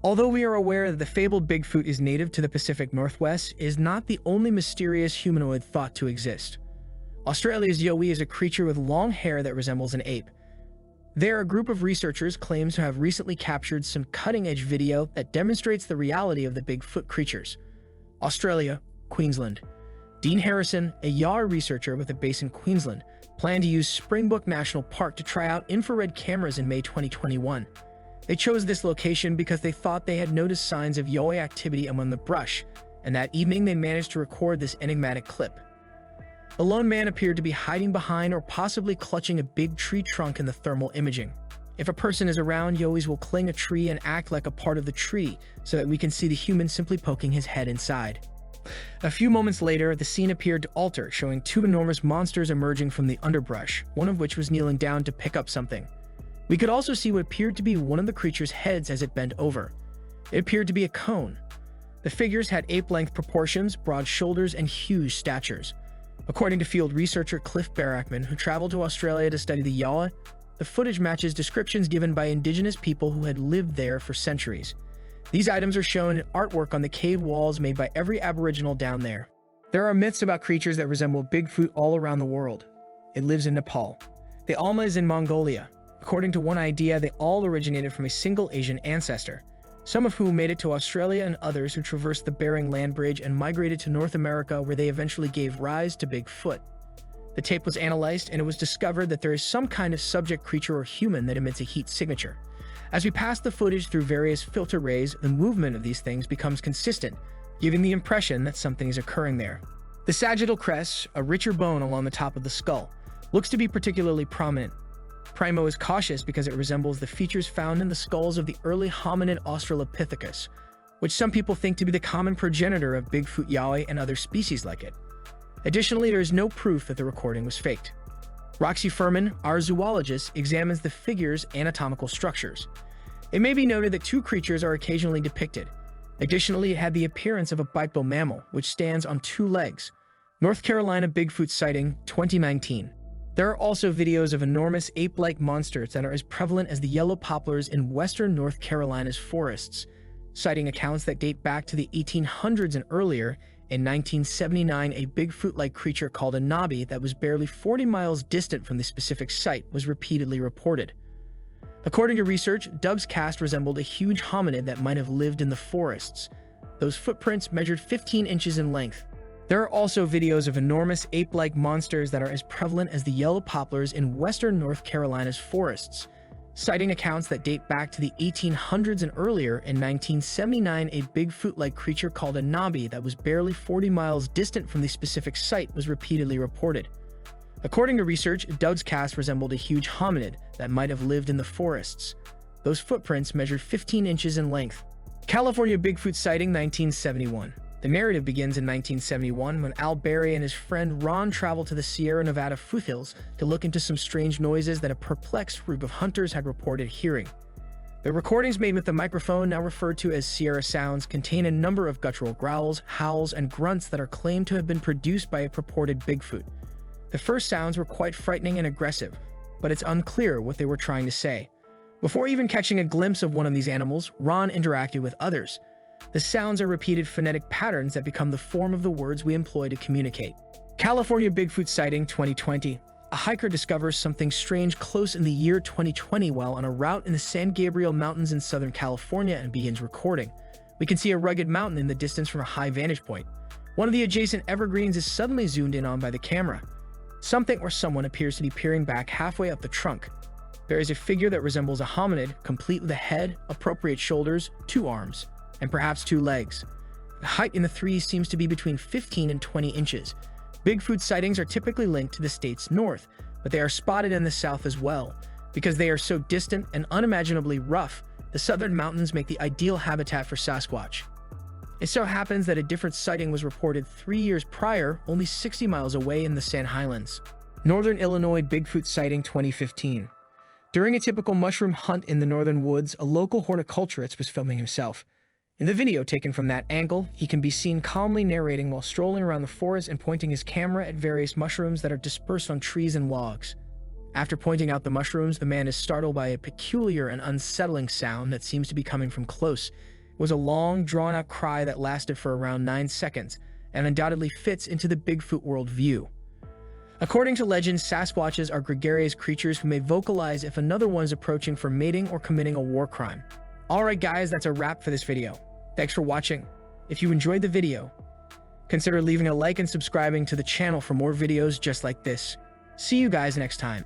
Although we are aware that the fabled Bigfoot is native to the Pacific Northwest, it is not the only mysterious humanoid thought to exist. Australia's Yowie is a creature with long hair that resembles an ape. There, a group of researchers claims to have recently captured some cutting-edge video that demonstrates the reality of the Bigfoot creatures. Australia, Queensland. Dean Harrison, a Yowie researcher with a base in Queensland, planned to use Springbok National Park to try out infrared cameras in May 2021. They chose this location because they thought they had noticed signs of Yowie activity among the brush, and that evening they managed to record this enigmatic clip. The lone man appeared to be hiding behind or possibly clutching a big tree trunk in the thermal imaging. If a person is around, Yowies will cling a tree and act like a part of the tree so that we can see the human simply poking his head inside. A few moments later, the scene appeared to alter, showing two enormous monsters emerging from the underbrush, one of which was kneeling down to pick up something. We could also see what appeared to be one of the creature's heads as it bent over. It appeared to be a cone. The figures had ape-length proportions, broad shoulders, and huge statures. According to field researcher Cliff Barackman, who traveled to Australia to study the Yowie, the footage matches descriptions given by indigenous people who had lived there for centuries. These items are shown in artwork on the cave walls made by every Aboriginal down there. There are myths about creatures that resemble Bigfoot all around the world. It lives in Nepal. The Alma is in Mongolia. According to one idea, they all originated from a single Asian ancestor, some of whom made it to Australia and others who traversed the Bering Land Bridge and migrated to North America, where they eventually gave rise to Bigfoot. The tape was analyzed, and it was discovered that there is some kind of subject creature or human that emits a heat signature. As we pass the footage through various filter rays, the movement of these things becomes consistent, giving the impression that something is occurring there. The sagittal crest, a richer bone along the top of the skull, looks to be particularly prominent. Primo is cautious because it resembles the features found in the skulls of the early hominid Australopithecus, which some people think to be the common progenitor of Bigfoot, Yowie, and other species like it. Additionally, there is no proof that the recording was faked. Roxy Furman, our zoologist, examines the figure's anatomical structures. It may be noted that two creatures are occasionally depicted. Additionally, it had the appearance of a bipedal mammal, which stands on two legs. North Carolina Bigfoot sighting, 2019. There are also videos of enormous ape-like monsters that are as prevalent as the yellow poplars in western North Carolina's forests, citing accounts that date back to the 1800s and earlier. In 1979, a Bigfoot-like creature called a Nobby that was barely 40 miles distant from the specific site was repeatedly reported. According to research, Dub's cast resembled a huge hominid that might have lived in the forests. Those footprints measured 15 inches in length. There are also videos of enormous ape-like monsters that are as prevalent as the yellow poplars in western North Carolina's forests, citing accounts that date back to the 1800s and earlier. In 1979, a Bigfoot-like creature called a Nobby that was barely 40 miles distant from the specific site was repeatedly reported. According to research, Dub's cast resembled a huge hominid that might have lived in the forests. Those footprints measured 15 inches in length. California Bigfoot sighting, 1971. The narrative begins in 1971 when Al Berry and his friend Ron traveled to the Sierra Nevada foothills to look into some strange noises that a perplexed group of hunters had reported hearing. The recordings made with the microphone, now referred to as Sierra Sounds, contain a number of guttural growls, howls, and grunts that are claimed to have been produced by a purported Bigfoot. The first sounds were quite frightening and aggressive, but it's unclear what they were trying to say. Before even catching a glimpse of one of these animals, Ron interacted with others. The sounds are repeated phonetic patterns that become the form of the words we employ to communicate. California Bigfoot sighting, 2020. A hiker discovers something strange close in the year 2020 while on a route in the San Gabriel Mountains in Southern California and begins recording. We can see a rugged mountain in the distance from a high vantage point. One of the adjacent evergreens is suddenly zoomed in on by the camera. Something or someone appears to be peering back halfway up the trunk. There is a figure that resembles a hominid, complete with a head, appropriate shoulders, 2 arms, and perhaps 2 legs. The height in the trees seems to be between 15 and 20 inches. Bigfoot sightings are typically linked to the state's north, but they are spotted in the south as well. Because they are so distant and unimaginably rough, the southern mountains make the ideal habitat for Sasquatch. It so happens that a different sighting was reported 3 years prior, only 60 miles away in the Sand Highlands. Northern Illinois Bigfoot sighting, 2015. During a typical mushroom hunt in the northern woods, a local horticulturist was filming himself. In the video taken from that angle, he can be seen calmly narrating while strolling around the forest and pointing his camera at various mushrooms that are dispersed on trees and logs. After pointing out the mushrooms, the man is startled by a peculiar and unsettling sound that seems to be coming from close. was a long, drawn-out cry that lasted for around 9 seconds and undoubtedly fits into the Bigfoot worldview. According to legend, Sasquatches are gregarious creatures who may vocalize if another one is approaching for mating or committing a war crime. Alright guys, that's a wrap for this video. Thanks for watching. If you enjoyed the video, consider leaving a like and subscribing to the channel for more videos just like this. See you guys next time.